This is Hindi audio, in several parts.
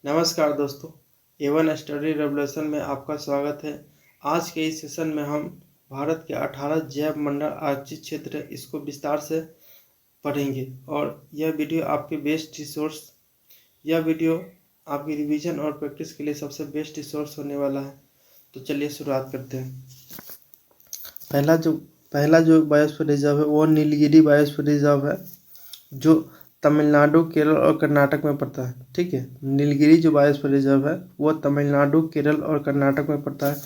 नमस्कार दोस्तों, A1 स्टडी रेवोल्यूशन में आपका स्वागत है। आज के इस सेशन में हम भारत के 18 जैव मंडल आरक्षित क्षेत्र है इसको विस्तार से पढ़ेंगे और यह वीडियो आपके बेस्ट रिसोर्स यह वीडियो आपकी रिवीजन और प्रैक्टिस के लिए सबसे बेस्ट रिसोर्स होने वाला है। तो चलिए शुरुआत करते हैं। पहला जो बायोस्फीयर रिजर्व है वो नीलगिरी बायोस्फीयर रिजर्व है, जो तमिलनाडु, केरल और कर्नाटक में पड़ता है। ठीक है, नीलगिरी जो बायोस्फीयर रिजर्व है वो तमिलनाडु, केरल और कर्नाटक में पड़ता है।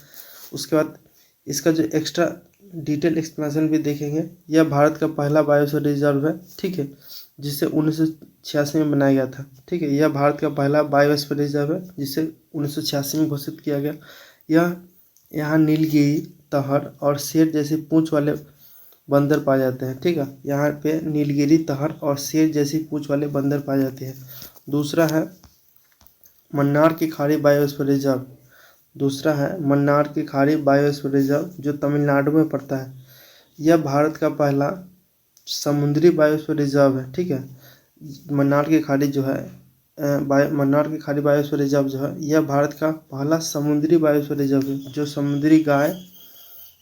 उसके बाद इसका जो एक्स्ट्रा डिटेल एक्सप्लेनेशन भी देखेंगे। यह भारत का पहला बायोस्फीयर रिजर्व है, ठीक है, जिसे 1986 में बनाया गया था। ठीक है, यह भारत का पहला बायोस्फीयर रिजर्व है जिसे 1986 में घोषित किया गया। यहाँ नीलगिरी, तहर और शेर जैसे पूंछ वाले बंदर पाए जाते हैं। ठीक है, यहाँ पे नीलगिरी, तहर और शेर जैसी पूंछ वाले बंदर पाए जाते हैं। दूसरा है मन्नार की खाड़ी बायोस्फीयर रिजर्व। मन्नार की खाड़ी बायोस्फीयर रिजर्व जो तमिलनाडु में पड़ता है। यह भारत का पहला समुद्री बायोस्फीयर रिजर्व है। ठीक है, मन्नार की खाड़ी जो है मन्नार की खाड़ी बायोस्फीयर रिजर्व जो है यह भारत का पहला समुद्री बायोस्फीयर रिजर्व है, जो समुद्री गाय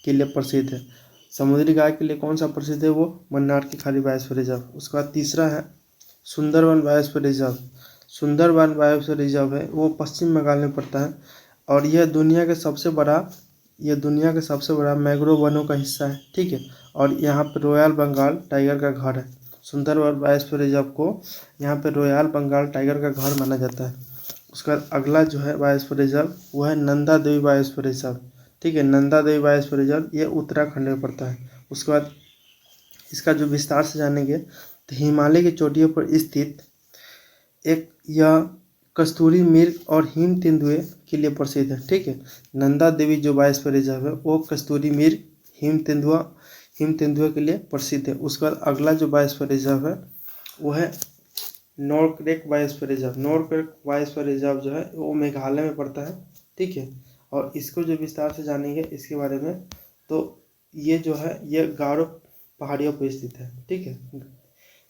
के लिए प्रसिद्ध है। समुद्री गाय के लिए कौन सा प्रसिद्ध है? वो मन्नार की खाड़ी बायोस्फीयर रिजर्व। उसके बाद तीसरा है Sundarban biosphere reserve. Sundarban biosphere reserve है वो पश्चिम बंगाल में पड़ता है और यह दुनिया के सबसे बड़ा मैंग्रोव वनों का हिस्सा है। ठीक है, और यहाँ पर रॉयल बंगाल टाइगर का घर है। सुंदरवन बायोस्फीयर रिजर्व को यहाँ पे रॉयल बंगाल टाइगर का घर माना जाता है। उसका अगला जो है बायोस्फीयर रिजर्व वो है नंदा देवी बायोस्फीयर रिजर्व। ठीक है, नंदा देवी बायोस्फीयर रिजर्व ये उत्तराखंड में पड़ता है। उसके बाद इसका जो विस्तार से जानेंगे तो हिमालय की चोटियों पर स्थित एक यह कस्तूरी मृग और हिम तेंदुए के लिए प्रसिद्ध है। ठीक है, नंदा देवी जो बायोस्फीयर रिजर्व है वो कस्तूरी मृग, हिम तेंदुआ के लिए प्रसिद्ध है। उसके बाद अगला जो बायोस्फीयर रिजर्व है वो है नोरक्रैक बायोस्फीयर रिजर्व। नोरक्रैक बायोस्फीयर रिजर्व जो है वो मेघालय में पड़ता है। ठीक है, और इसको जो विस्तार से जानेंगे इसके बारे में, तो ये जो है ये गारो पहाड़ियों पर स्थित है। ठीक है,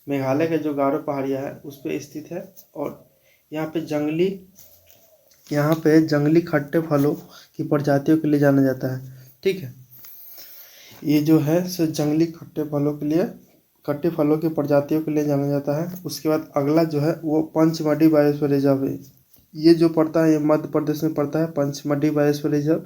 मेघालय के जो गारो पहाड़ियाँ है उस पर स्थित है और यहाँ पे जंगली खट्टे फलों की प्रजातियों के लिए जाना जाता है। ठीक है, ये जो है सो जंगली खट्टे फलों की प्रजातियों के लिए जाना जाता है। उसके बाद अगला जो है वो पंचमढ़ी बायोस्फीयर रिजर्व है। ये जो पड़ता है ये मध्य प्रदेश में पड़ता है, पंचमढ़ी बायोस्फीयर रिजर्व,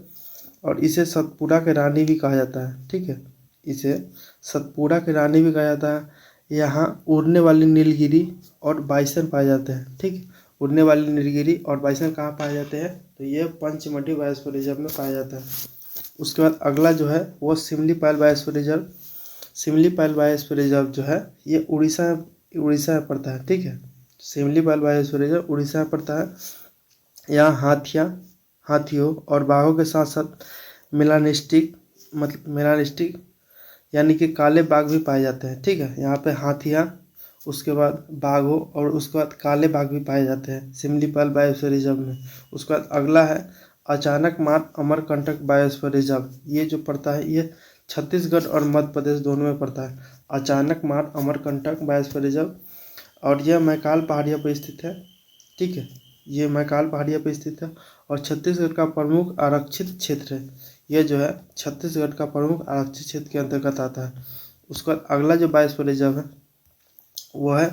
और इसे सतपुड़ा की रानी भी कहा जाता है। ठीक है, इसे सतपुड़ा की रानी भी कहा जाता है। यहाँ उड़ने वाली नीलगिरी और बाइसन पाए जाते हैं। ठीक है, उड़ने वाली नीलगिरी और बाइसन कहाँ पाए जाते हैं? तो ये पंचमढ़ी बायोस्फीयर रिजर्व में पाया जाता है। उसके बाद अगला जो है वो Similipal biosphere reserve. Similipal biosphere reserve जो है ये उड़ीसा में पड़ता है। ठीक है, सिमलीपाल बायोस्फीयर रिजर्व उड़ीसा में पड़ता है। यहाँ हाथियों और बाघों के साथ साथ मेलानिस्टिक यानी कि काले बाघ भी पाए जाते हैं। ठीक है, यहाँ पे हाथियाँ, उसके बाद बाघों और उसके बाद काले बाघ भी पाए जाते हैं सिमलीपाल बायोस्फीयर रिजर्व में। उसके बाद अगला है अचानक मार अमरकंटक बायोस्फीयर रिजर्व। ये जो पड़ता है ये छत्तीसगढ़ और मध्य प्रदेश दोनों में पड़ता है, अचानक मार अमरकंटक बायोस्फीयर रिजर्व, और यह मैकाल पहाड़ियों पर स्थित है। ठीक है, ये मैकाल पहाड़ियों पर स्थित है और छत्तीसगढ़ का प्रमुख आरक्षित क्षेत्र है। यह जो है छत्तीसगढ़ का प्रमुख आरक्षित क्षेत्र के अंतर्गत आता है। उसके बाद अगला जो बायोस्फीयर रिजर्व है वो है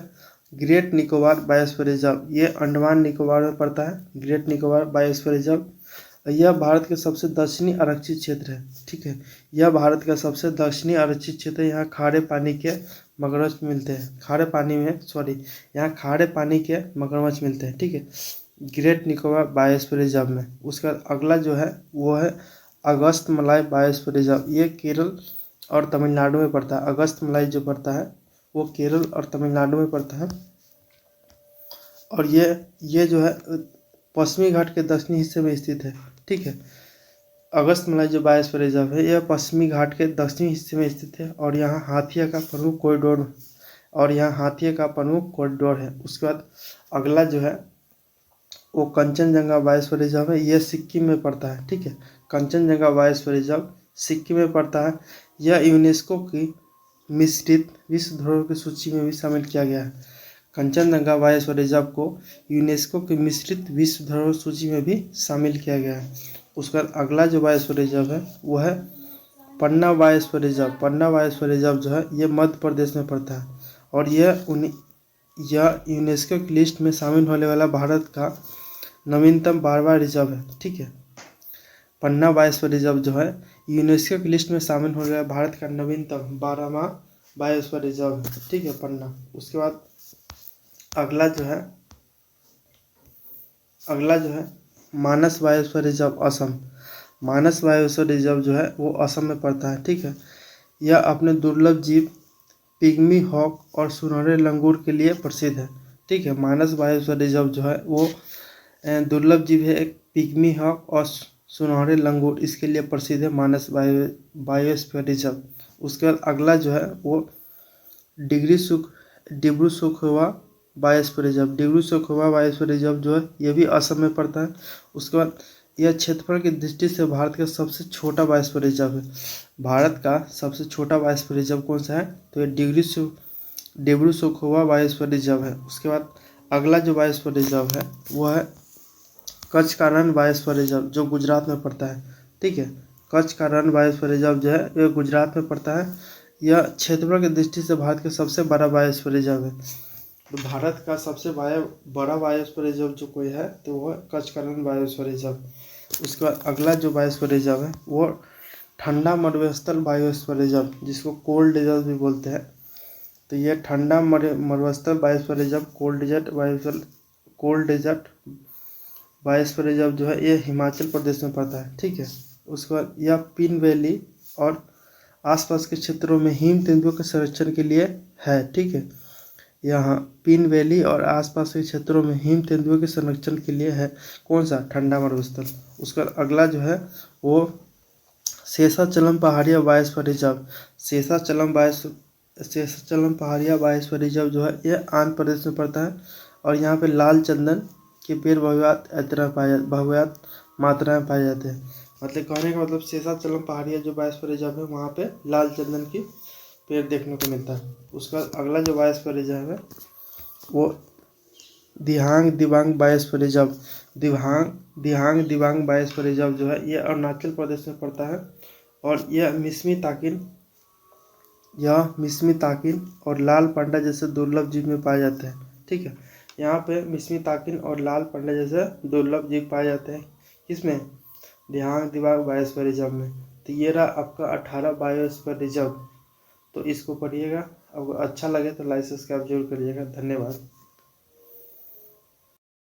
ग्रेट निकोबार बायोस्फीयर रिजर्व। ये अंडमान निकोबार में पड़ता है, ग्रेट निकोबार बायोस्फीयर रिजर्व। यह भारत के सबसे दक्षिणी आरक्षित क्षेत्र है। ठीक है, यह भारत का सबसे दक्षिणी आरक्षित क्षेत्र है। यहाँ खारे पानी के मगरमच्छ मिलते हैं। यहाँ खारे पानी के मगरमच्छ मिलते हैं। ठीक है, ग्रेट निकोबार बायोस्फीयर रिजर्व में। उसके बाद अगला जो है वो है अगस्तमलाई बायोस्फीयर रिजर्व। ये केरल और तमिलनाडु में पड़ता है। अगस्तमलाई जो पड़ता है वो केरल और तमिलनाडु में पड़ता है और ये जो है पश्चिमी घाट के दक्षिणी हिस्से में स्थित है। ठीक है, अगस्तमलाई जो बायोस्फीयर रिजर्व है यह पश्चिमी घाट के दक्षिणी हिस्से में स्थित है और यहाँ हाथिया का प्रमुख कॉरिडोर है। उसके बाद अगला जो है वो कंचनजंगा बायोस्फीयर रिजर्व है। यह सिक्किम में पड़ता है। ठीक है, कंचनजंगा बायोस्फीयर रिजर्व सिक्किम में पड़ता है। यह यूनेस्को की मिश्रित विश्व धरोहर की सूची में भी शामिल किया गया है। कंचनजंगा बायोस्फीयर रिजर्व को यूनेस्को की मिश्रित विश्व धरोहर सूची में भी शामिल किया गया है। उसका अगला जो बायोस्फीयर रिजर्व है वो है पन्ना बायोस्फीयर रिजर्व। पन्ना बायोस्फीयर रिजर्व जो है ये मध्य प्रदेश में पड़ता है और यह यूनेस्को की लिस्ट में शामिल होने वाला भारत का नवीनतम 12वां रिजर्व है। ठीक है, पन्ना बायोस्फीयर रिजर्व जो है यूनेस्को की लिस्ट में शामिल होने वाला भारत का नवीनतम 12वां बायोस्फीयर रिजर्व है। ठीक है, पन्ना। उसके बाद अगला जो है मानस बायोस्फीयर रिजर्व असम। मानस बायोस्फीयर रिजर्व जो है वो असम में पड़ता है। ठीक है, यह अपने दुर्लभ जीव पिग्मी हॉक और सुनहरे लंगूर के लिए प्रसिद्ध है। ठीक है, मानस बायोस्फीयर रिजर्व जो है वो दुर्लभ जीव है, एक पिग्मी हॉक और सुनहरे लंगूर, इसके लिए प्रसिद्ध है मानस बायोस्फीयर रिजर्व। उसके बाद अगला जो है वो Dibru Saikhowa biosphere reserve. Dibru Saikhowa biosphere reserve जो है ये भी असम में पड़ता है। उसके बाद यह क्षेत्रफल की दृष्टि से भारत का सबसे छोटा बायोस्फीयर रिजर्व है। भारत का सबसे छोटा बायोस्फीयर रिजर्व कौन सा है, तो ये डिब्रू सखोवा बायोस्फीयर रिजर्व है। उसके बाद अगला जो बायोस्फीयर रिजर्व है वो है कच्छ का रण बायोस्फीयर रिजर्व, जो गुजरात में पड़ता है। ठीक है, कच्छ का रण बायोस्फीयर रिजर्व जो है ये गुजरात में पड़ता है। यह क्षेत्रफल की दृष्टि से भारत का सबसे बड़ा बायोस्फीयर रिजर्व है। तो भारत का सबसे बड़ा बायोस्फीयर रिजर्व जो कोई है तो वो है कच्छ का रण बायोस्फीयर रिजर्व। उसके बाद अगला जो बायोस्फीयर रिजर्व है वो ठंडा मरुस्थल बायोस्फीयर रिजर्व, जिसको कोल्ड डेजर्ट भी बोलते हैं। तो ये ठंडा मरुस्थल biosphere reserve cold desert biosphere reserve जो है ये हिमाचल प्रदेश में पड़ता है। ठीक है, उसके बाद यह पिन वैली और आसपास के क्षेत्रों में हिम तेंदुओं के संरक्षण के लिए है। ठीक है, यहाँ पिन वैली और आसपास के क्षेत्रों में हिम तेंदुओं के संरक्षण के लिए है कौन सा, ठंडा मरुस्थल। उसका अगला जो है वो शेषाचलम पहाड़िया बायोस्फीयर रिजर्व। शेषाचलम पहाड़िया बायोस्फीयर रिजर्व जो है ये आंध्र प्रदेश में पड़ता है और यहाँ पे लाल चंदन के पेड़ बहुतायत मात्रा में पाए जाते हैं। मतलब कहने का मतलब शेषाचलम पहाड़िया जो बायोस्फीयर रिजर्व है वहाँ पे लाल चंदन की पेड़ देखने को मिलता है। उसका अगला जो बायोस्फीयर रिजर्व है वो दिहांग दिबांग बायोस्फीयर रिजर्व। दिहांग दिबांग बायोस्फीयर रिजर्व जो है ये अरुणाचल प्रदेश में पड़ता है और यह मिस्मी ताकिन और लाल पांडा जैसे दुर्लभ जीव में पाए जाते हैं। ठीक है, यहाँ पे मिस्मी ताकिन और लाल पांडा जैसे दुर्लभ जीव पाए जाते हैं। किसमें, दिहांग दिबांग बायोस्फीयर रिजर्व में। तो ये रहा आपका 18 बायोस्फीयर रिजर्व। तो इसको पढ़िएगा, अगर अच्छा लगे तो लाइक सब्सक्राइब जरूर करिएगा। धन्यवाद।